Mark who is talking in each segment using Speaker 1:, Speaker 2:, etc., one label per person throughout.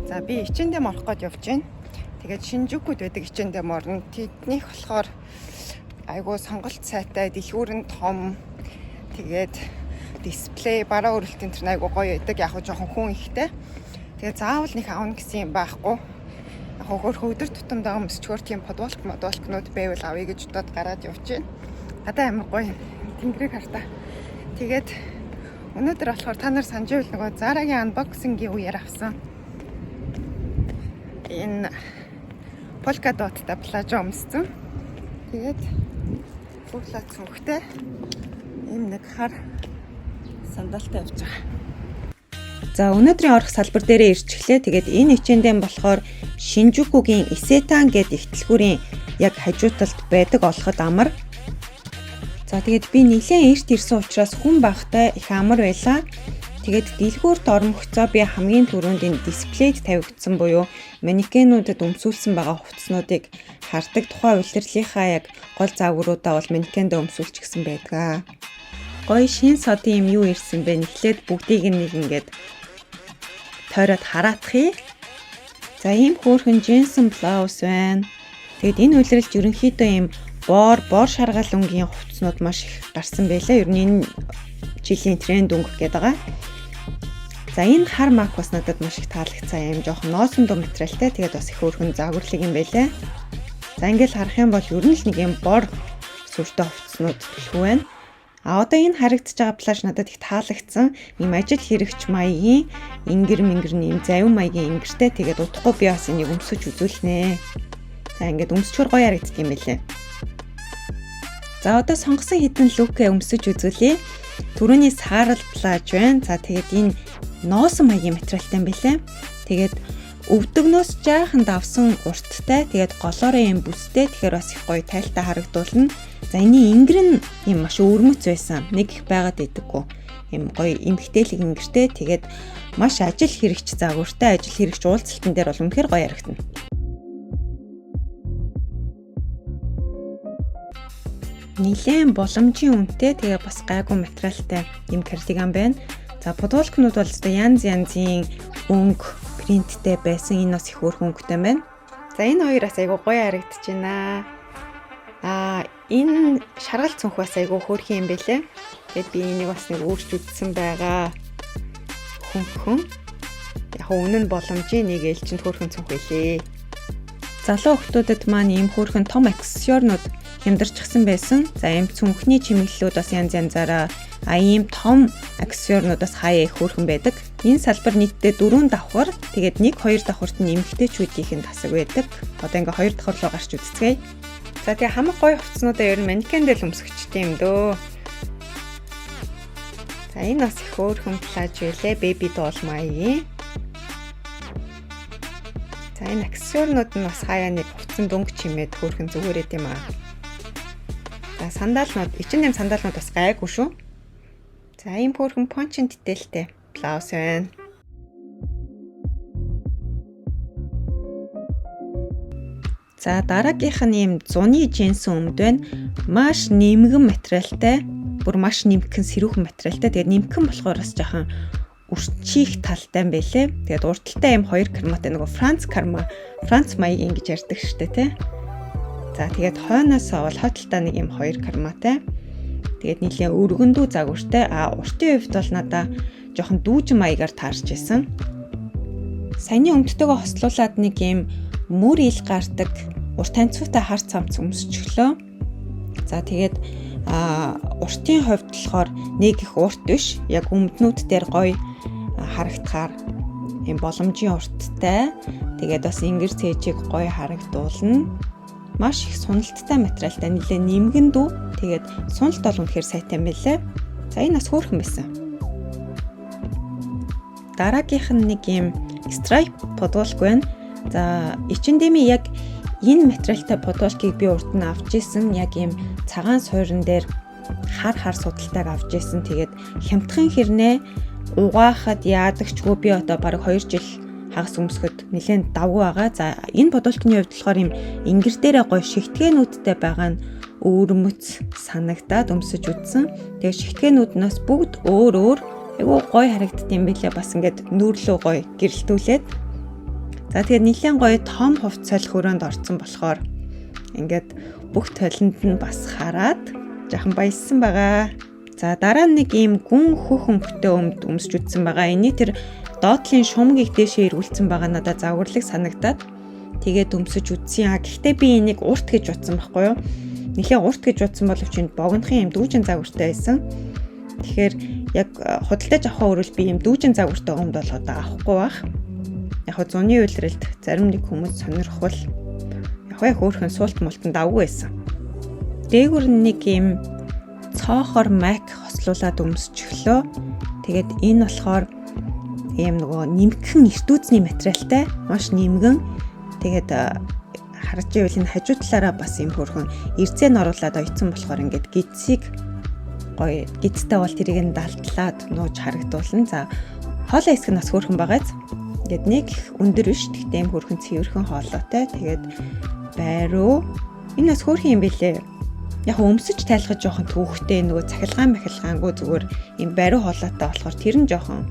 Speaker 1: За би ичэндээ орох гээд явж байна. Тэгээд Шинжүүкуд байдаг ичэндээ орно. Тэднийх болохоор айгуу сонголт сайтай, дэлгүүр нь том. Тэгээд дисплей, бараа өрөлтийн тэр айгуу гоё байдаг. Яг жоохон хүн ихтэй. Тэгээд заавал нэг аавна гэсэн юм байхгүй. Яг хөөхөр өдөр тутамдаа өмсчгөр тийм подволкнууд байвал авъя гэж бодоод гараад явж байна. Надаа амар гоё тэнгэрийг хартаа. Тэгээд өнөөдөр болохоор та нар санаж байвал нөгөө Zara-гийн unboxing-ийн үеэр авсан. Энэ полка доттой плажо өмссөн. Тэгээд бүглаад сүнхтэй ийм нэг хар сандалтай явж байгаа. За өнөөдрийн орох салбар дээрээ ирчихлээ. Тэгээд энэ хичээндээ болохоор Шинжүүкугийн Исетан гэдэг ихтлгүүрийн яг хажууталд байдаг олоход амар. За тэгээд би нэлээд эрт ирсэн учраас хүн багтай их амар байлаа. Тэгээд дэлгүүрт ормогцоо би хамгийн түрүүнд энэ дисплейд тавигдсан буюу манекенүүдэд өмсүүлсэн байгаа хувцснуудыг хардаг. Тухайн улирлынхаа яг гол загваруудаа бол манекенд өмсүүлж гисэн байдаг. Гоё шин содын юм юу ирсэн бэ? Эхлээд бүгдийг нэг ингээд тойроод хараатхыг. За ийм хөөрхөн джинсэн блаус байна. Тэгээд энэ улирлж ерөнхийдөө ийм бор шаргал өнгийн хувцснууд маш их гарсан байлаа. Ер нь энэ жилийн тренд өнгө гэдэг байгаа. За энэ хар мак бас надад маш их таалагдсан юм. Жохон ноосондоо материалтай. Тэгээд бас их хөөрхөн загварлаг юм байлаа. За ингээл харах юм бол ер нь л нэг юм бор сүртэй хувцснууд төлөв байна. А одоо энэ харагдаж байгаа плаж надад их таалагдсан. Ийм ажил хэрэгч маягийн ингэр-мэнгэрний ийм завин маягийн ингэртэй. Тэгээд удахгүй би бас энийг өмсөж үзүүлнэ. За ингээд өмсчөр гоё харагддаг юм байлээ. За одоо сонгосон хитэн лукээ өмсөж үзүүлье. Түрүүний саарал плаж байна. За тэгээд энэ ноосон маягийн материалтай юм билээ. Тэгээд өвдөгнөөс жаахан давсан урттай. Тэгээд голоороо юм бүстэй. Тэгэхээр бас их гоё тайлтай харагдуулна. За энэ ингэр нь юм маш өвөрмөц байсан. Нэг их байгаад идэггүй. Юм гоё эмгтээлэг ингэртэй. Тэгээд маш ажил хэрэгч загвартай, ажил хэрэгч уулзалтан дээр бол үнэхээр гоё харагдана. Нилээн боломжийн үнэтэй. Тэгээ бас гайгүй материалтай юм кардиган байна. За подволкнууд бол өстой янз янзын өнгө принттэй байсан. Энэ бас их хөөрхөн өнгөтэй байна. За энэ хоёроос айгуу гоё харагдаж байна. Энэ шаргал цүнх бас айгуу хөөрхөн юм байлээ. Тэгээд би энийг бас нэг өөрч үзсэн байгаа. Хөнхөн. Яг үнэн боломжийн нэг ээлжинд хөөрхөн цүнх байлээ. Залуу охтуудад маань ийм хөөрхөн том аксессуарнууд хямдарчихсан байсан. За ийм цүнхний чимэглэлүүд бас янз янзаараа ийм том аксессуарнууд бас хаяа их хөөрхөн байдаг. Энэ салбар нийтдээ 4 давхар. Тэгээд 1-2 давхарт нь эмэгтэйчүүдийн тасаг байдаг. Одоо ингээ 2 давхар руу гарч үзцгээе. За тэгээ хамаг гоё хувцснуудаа ер нь манекендэл өмсгчтэй юм дөө. За энэ бас их хөөрхөн плаж байлээ. Baby doll маягийн. За энэ аксессуарнууд нь бас хаяа нэг хувцсан дөнгө чимээд хөөрхөн зүгээрээд юм аа. За сандалнууд, H&M сандалнууд бас гайгүй шүү. За ийм хөөрхөн пончин дэтэлтэй блаус байна. За дараагийнх нь ийм зуны джинсэн өмд байна. Маш нэмгэн материалтай, бүр маш нэмгэн сэрүүхэн материалтай. Тэгээд нэмгэн болохоор бас жоохон өрчих талтай юм байлээ. Тэгээд урталтай ийм 2 карматай нөгөө Франц маягийн гэж ярьдаг штэ тий. За тэгээд хойноосоо бол хоталтай нэг юм 2 карматай. Тэгээд нийлээ өргөндүү загвартай. Уртын хувьд бол надаа жоохон дүүжин маягаар таарч байсан. Саяны өмдтойгөө хослуулад нэг юм мөр ил гардаг урт танцуутай хар цамц өмсчихлөө. За тэгээд уртын хувьд болохоор нэг их урт биш. Яг өмднүүд дээр гоё харагдахаар юм боломжийн урттай. Тэгээд бас ингэр цээжийг гоё харагдуулна. Маш их суналттай материалтай нэлээ нэмгэн дүү. Тэгээд суналт бол үнэхээр сайтай юм байлээ. За энэ бас хөөрхөн байсан. Дараагийнх нь нэг юм stripe подволк байна. За H&M-ийн яг энэ материалтай подволкийг би урд нь авч исэн. Яг юм цагаан суурин дээр хар судалтайг авч исэн. Тэгээд хямдхан хэрнээ угаахад яадагчгүй би одоо бараг 2 жил хагас өмсгөд нэлээд давгүй байгаа. За энэ подволкны хувьд болохоор юм ингэр дээрээ гоё шигтгээнүүдтэй байгаа нь өвөрмөц санагдаад өмсөж үзсэн. Тэгээд шигтгээнүүд нь бас бүгд өөр айгүй гоё харагддаг юм билээ. Бас ингээд нүүрлөө гоё гэрэлтүүлээд За тэгээд нэлээд гоё том хувцас хөрөөнд орсон болохоор ингээд бүх толинд нь бас хараад жаахан баяссан байгаа. За дараа нэг ийм гүн хөх өнгөтэй өмд өмсч үтсэн байгаа. Эний тэр доотлын шумгийг дээшээ эргүүлсэн байгаа надад загварлаг санагдаад тэгээд өмсөж үтсэн. Гэхдээ би энийг урт гэж утсан байхгүй юу? Нэлээд урт гэж утсан боловч энэ богинохын юм дүүжин загвартай байсан. Тэгэхээр яг худалдаж авахаа өрөөл би юм дүүжин загвартай өмд болгоод авахгүй байх. Яг зуны үйлрэлд зарим нэг хүмүүс сонирхвол яг хөөрхөн суулт мултанд авгүй байсан. Дээгүр нэг юм цоохор мак хослуулаад өмсч өглөө. Тэгээд энэ болохоор ийм нөгөө нимгэн эрт үзний материалтай маш нимгэн. Тэгээд харж ивэл энэ хажуу талаараа бас ийм хөөрхөн эрзэн оруулаад ойцсон болохоор ингээд гидсийг гоё гидтэй бол тэрийг нь далтлаад нууж харагдуулна. За хоолой хэсэг нь бас хөөрхөн байгааз. Ингээд нэг өндөр биш гэхдээ ийм хөөрхөн цэвэрхэн хоолойтой. Тэгээд байруу энэ бас хөөрхөн юм билээ. Яг өмсөж тайлхаж жоохон төвхтэй нөгөө цахилгаангүй зүгээр ийм бариу хоолойтой болохоор тэр нь жоохон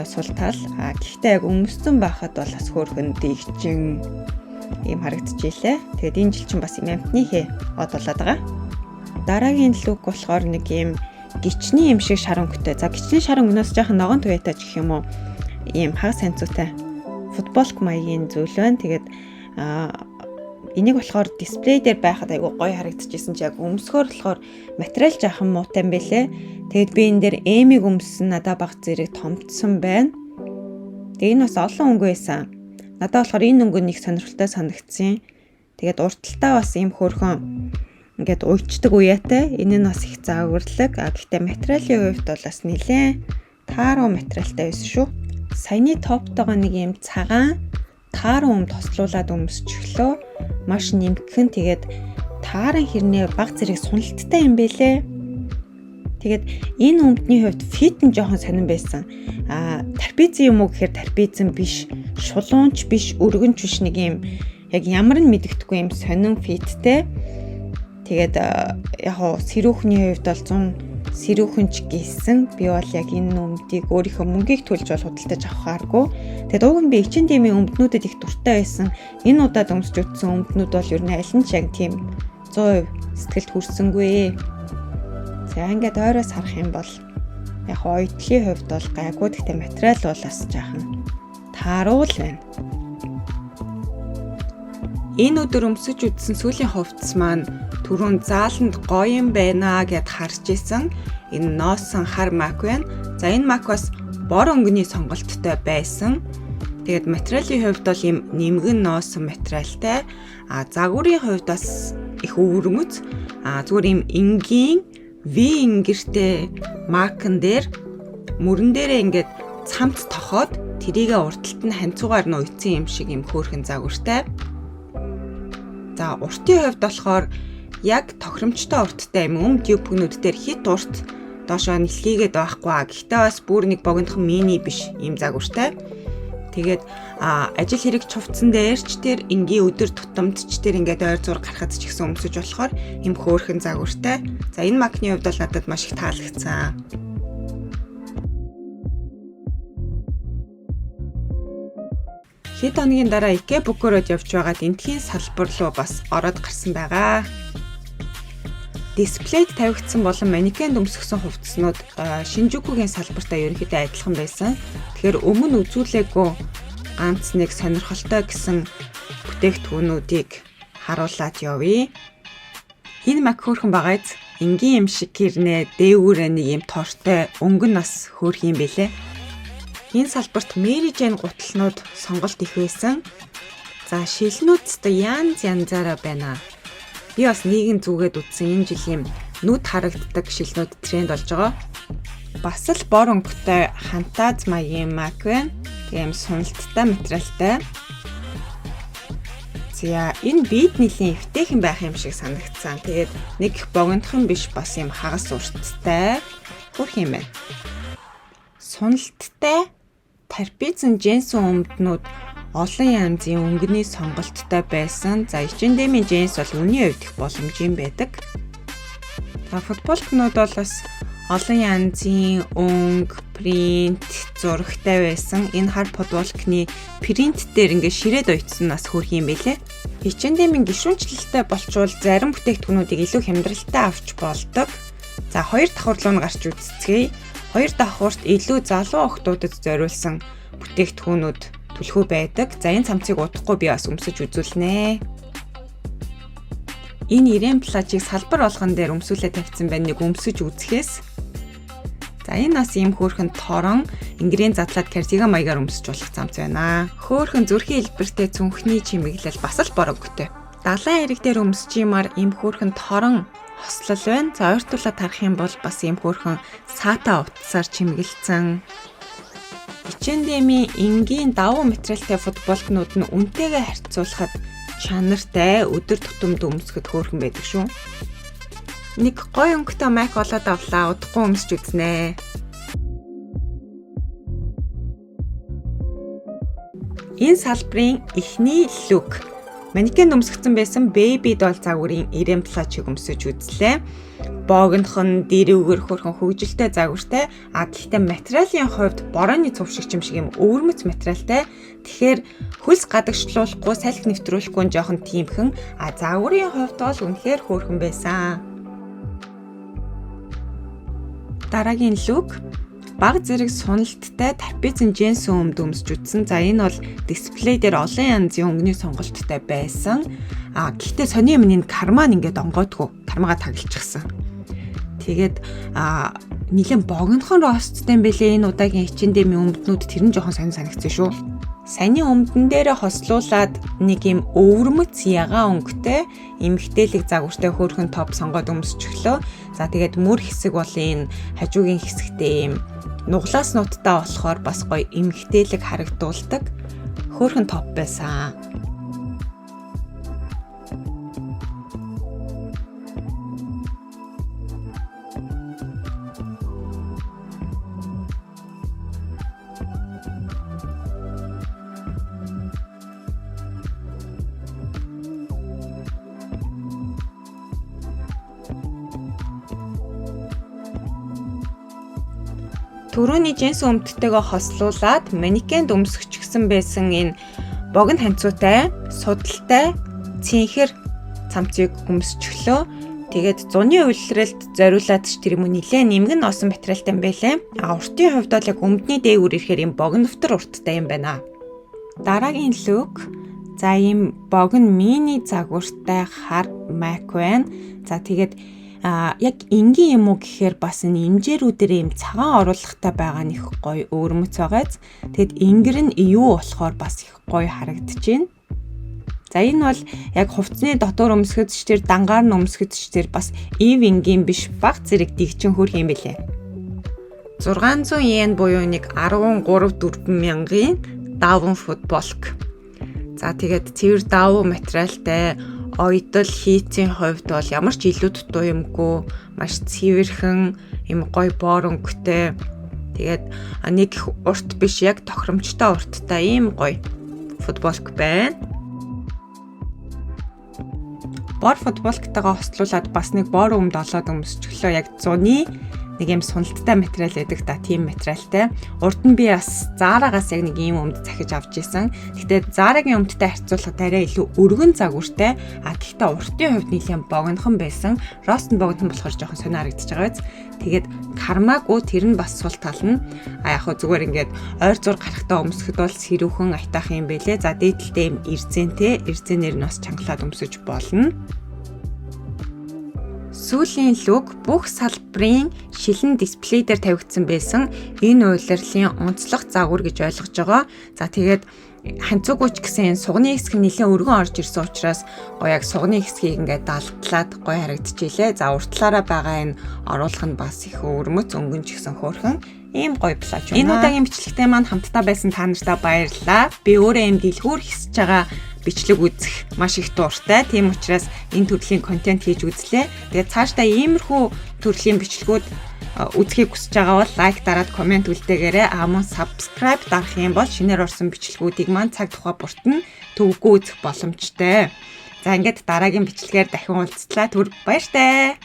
Speaker 1: султал. Гэхдээ яг өмссөн байхад бол бас хөөрхөн дэгжин ийм харагдчихжээ. Тэгээд энэ жил чинь бас юм амтны хээ од болоод байгаа. Дараагийн лүг болохоор нэг ийм гичний юм шиг шар өнгөтэй. За гичний шар өнгнөөс жоохон ногоон туяатай гэх юм уу? Ийм хагас санцуутай футболк маягийн зүйл байна. Тэгээд энийг болохоор дисплей дээр байхад айгүй гоё харагдчихсэн чи яг өмсгөр болохоор материал жаахан муутай юм бэлээ. Тэгээд би энэ дээр эмиг өмссөн надад баг зэрэг томцсон байна. Тэгээд энэ бас олон өнгө байсан. Надад болохоор энэ өнгө нэг сонирхолтой санагдсан. Тэгээд уртталтаа бас ийм хөөрхөн ингээд уйчдаг уяатай. Энэ нь бас их загварлаг. Гэхдээ материалын хувьд бол бас нэлээд тааруу материалтай байсан шүү. Саяны топтойгоо нэг ийм цагаан тааруу өмд тослуулаад өмсч өглөө. Маш нимгхэн тэгээд тааран хэрнээ баг зэрэг суналттай юм бэлээ. Тэгээд энэ өмдний хувьд фит нь жоохон сонирн байсан. Тарпиц юм уу гэхээр тарпицэн биш, шулуунч биш, өргөнч биш нэг юм яг ямар нь мэддэхгүй юм сонин фиттэй. Тэгээд яг сэрүүхний хувьд бол 100 сэрүүхэнч гисэн. Би бол яг энэ өмдийг өөрийнхөө мөнгийг төлж бол худалдаж авахааргүй. Тэгээд уг нь би H&M өмднүүдэд их дуртай байсан. Энэ удаад өмсч утсан өмднүүд бол ер нь аль нь ч яг тийм 100% сэтгэлд хүрсэнгүй. За ингээд ойроос харах юм бол яг ойдлын хувьд бол гайгүй. Гэхдээ материал бол бас жаахан тааруу л байна. Энэ өдөр өмсөж үтсэн сүүлийн хувцас маань түрүүн зааланд гоё юм байна гэд харж исэн. Энэ ноосон хар мак байна. За энэ мак бас бор өнгөний сонголттой байсан. Тэгээд материалын хувьд бол ийм нэмгэн ноосон материалтай. Загварын хувьд бас их өвөрмөц. Зүгээр ийм энгийн V ингэртэй макн дээр мөрөн дээрээ ингээд цамц тохоод тэрийгэ урталт нь ханцуугаар нь уйцсан юм шиг юм хөөрхөн загвартай. За уртын хувьд болохоор яг тохиромжтой урттай юм өмд юбгнүүд дээр хит урт доошоо нэлхийгээд байхгүй. Гэхдээ бас бүр нэг богинохон мини биш ийм загвартай. Тэгээд ажил хэрэг чувцсан дээрч тэр энгийн өдөр тутамдч тэр ингээд ойр зур гарахад ч ихсэн өмсөж болохоор юм хөөрхөн загвартай. За энэ макны хувьд бол надад маш их таалагдсан. Хэд хоногийн дараа IKEA Bukk-ород явж байгаад энтхийн салбар руу бас ороод гарсан байгаа. Дисплейд тавигдсан болон манекенд өмсгсөн хувцаснууд Шинжукугийн салбартаа ерөнхийдөө адилхан байсан. Тэгэхээр өмнө үзүүлээгүй ганц нэг сонирхолтой гэсэн бүтээгдэхүүнүүдийг харуулад явъя. Энэ мак хөөрхөн байгааз энгийн юм шиг гэрнээ дээгүүрээ нэг юм тортой өнгө нь бас хөөрх юм бэлээ. Энэ салбарт Mary Jane гуталнууд сонголт их байсан. За шилнүүд ч янзаараа байна. Би бас нэгэн зүгээд утсан энэ жилийн нүд харагддаг шилнүүд тренд болж байгаа. Бас л бор өнгөтэй хантаз маягийн мак байна. Тийм суналттай материалтай. За энэ бит нэлийн эвтэйхэн байх юм шиг санагдсан. Тэгээд нэг богинохон биш бас юм хагас урттай хөрх юм байна. Суналттай тарпицэн джинсэн өмднүүд олон янзын өнгөний сонголттой байсан. За H&M джинс бол үний хувьд их боломж юм байдаг. За футболкнууд бол бас олон янзын өнгө, принт, зурагтай байсан. Энэ хар подволкны принт дээр ингээд ширээд ойтсон нас хөрх юм байлээ. H&M-ийн гишүүнчлэлтэй болчвол зарим бүтээгдэхүүнүүдийг илүү хямдралтай авч болдог. За хоёр давхар руу гарч үзцгээе. Хоёр давхурт илүү залуу охтуудад зориулсан бүтээгдэхүүнүүд түлхүү байдаг. За энэ цамцыг удахгүй би бас өмсөж үзүүлнэ. Энэ ирээн плажийг салбар болгон дээр өмсүүлээ тавьсан байна. Нэг өмсөж үзэхээс. За энэ бас ийм хөөрхөн торон ингрийн задлаад кардиган маягаар өмсөж болох цамц байна. Хөөрхөн зүрхийн хэлбэртэй цүнхний чимэглэл бас л боронготой. Далайн хэрэг дээр өмсчимаар ийм хөөрхөн торон хослол байна. За ойртуулаад харах юм бол бас ийм хөөрхөн саата утсаар чимэглэлцэн. H&M-ийн энгийн давуу материалтай футболкнууд нь үнэтэйгээ харьцуулахад чанартай өдөр тутамд өмсөхөд хөөрхөн байдаг шүү. Нэг гоё өнгөтэй майк олоод авлаа. Удахгүй өмсч үзнэ. Энэ салбарын эхний лук. Манекен өмсгцэн байсан baby doll загварын ирээн плажийг өмсөж үзлээ. Богинохон дэрүүгэр хөрхөн хөгжилтэй загвартай. Гэхдээ материалын хувьд борооны цув шиг юм шиг юм өвөрмөц материалтай. Тэгэхээр хөлс гадагшлуулахгүй, салхи нэвтрүүлэхгүй жоохон тиймхэн. Загварын хувьд бол үнэхээр хөөрхөн байсан. Дараагийн лук баг зэрэг суналттай трапезын джинс өмд өмсж үзсэн. За энэ бол дисплей дээр олон янзын өнгөний сонголттой байсан. Гэхдээ сони юм энэ карман ингээд онгоодгүй. Кармагаа таглчихсан. Тэгээд нэлээд богинохон росттэй юм бэлээ энэ удаагийн H&M-ийн өмднүүд тэр нь жоохон санагдсан шүү. Саяны өмдөн дээрээ хослуулад нэг юм өвөрмөц ягаан өнгөтэй эмгтээлэг загвартай хөөрхөн топ сонгоод өмсчихлөө. За тэгээд мөр хэсэг бол энэ хажуугийн хэсэгтэй юм нуглаас нуттай болохоор бас гоё эмгтээлэг харагдуулдаг хөөрхөн топ байсан. Төрөний джинс өмдтэйгээ хослуулад манекенд өмсгчихсэн байсан энэ богино ханцуутай, судалтай, цэнхэр цамцыг өмсчихлөө. Тэгээд зуны үйлрэлт зориулаад ч тэр юм нэлээд нэмгэн оосон материалтай юм байлээ. Уртын хувьд бол яг өмдний дээгүүр ирэхээр юм богиновтор урттай юм байна. Дараагийн лук. За ийм богино мини загвартай хар майк байна. За тэгээд яг энгийн юм уу гэхээр бас энэ имжээрүүдээр юм цагаан оруулахтай байгаа нь их гоё өвөрмөц байгааз. Тэгэд ингэр нь юу болохоор бас их гоё харагдаж байна. За энэ бол яг хувцсны дотор өмсгөж тэр дангаар нь өмсгөж тэр бас ив энгийн биш баг зэрэг дэгчин хөрх юм бэлээ. 600 йен буюу нэг 13-4 мянган даван футболк. За тэгээд цэвэр давуу материалтай оёдол хийцийн хувьд бол ямар ч илүү дутуу юмгүй маш цэвэрхэн юм гоё боор өнгөтэй. Тэгээд нэг урт биш яг тохиромжтой урттай ийм гоё футболк байна. Боор футболктойгоо хослуулад бас нэг боор өмд олоод өмсчихлөө. Яг зуны нэг юм суналттай материал байдаг да, тийм материалтай. Урд нь би бас Zara-гаас яг нэг ийм өмд захиж авч исэн. Гэхдээ Zara-гийн өмдтэй харьцуулахад арай илүү өргөн загвартай. Гэхдээ уртын хувьд нэлээд богинохон байсан. Рост нь богинохон болохоор жоохон сонио харагдаж байгаа биз. Тэгээд кармаагүй тэр нь бас сул тал нь. Яг хөө зүгээр ингээд ойр зур гарахтаа өмсөхөд бол сэрүүхэн айтаах юм бэлээ. За дээдэлтэй юм эрзэнээр нь бас чангалаад өмсөж болно. Сүүлийн лук бүх салбарын шилэн дисплей дээр тавигдсан байсан энэ улирлын онцлог загвар гэж ойлгож байгаа. За тэгээд ханцуугүйч гэсэн энэ сугны хэсэг нэлээд өргөн орж ирсэн учраас яг сугны хэсгийг ингээд далдлаад гоё харагдчихжээ. За уртлаараа байгаа энэ оруулах нь бас их өрмөц өнгөн ч гэсэн хөөрхөн ийм гоё плаж байна. Энэ удаагийн бичлэгтэй маань хамтдаа байсан та нартай баярлалаа. Би өөрөө юм дэлгүүр хийсэж байгаа бичлэг үзэх маш их дуртай. Тийм учраас энэ төрлийн контент хийж үзлээ. Тэгээд цаашдаа иймэрхүү төрлийн бичлэгүүд үзхийг хүсэж байгаа бол лайк дараад комент үлдээгээрэй. Мөн subscribe дарах юм бол шинээр орсон бичлэгүүдийг маань цаг тухай буртан төвгүй үзэх боломжтой. За ингээд дараагийн бичлэгээр дахин уулзлаа. Түр баяртай.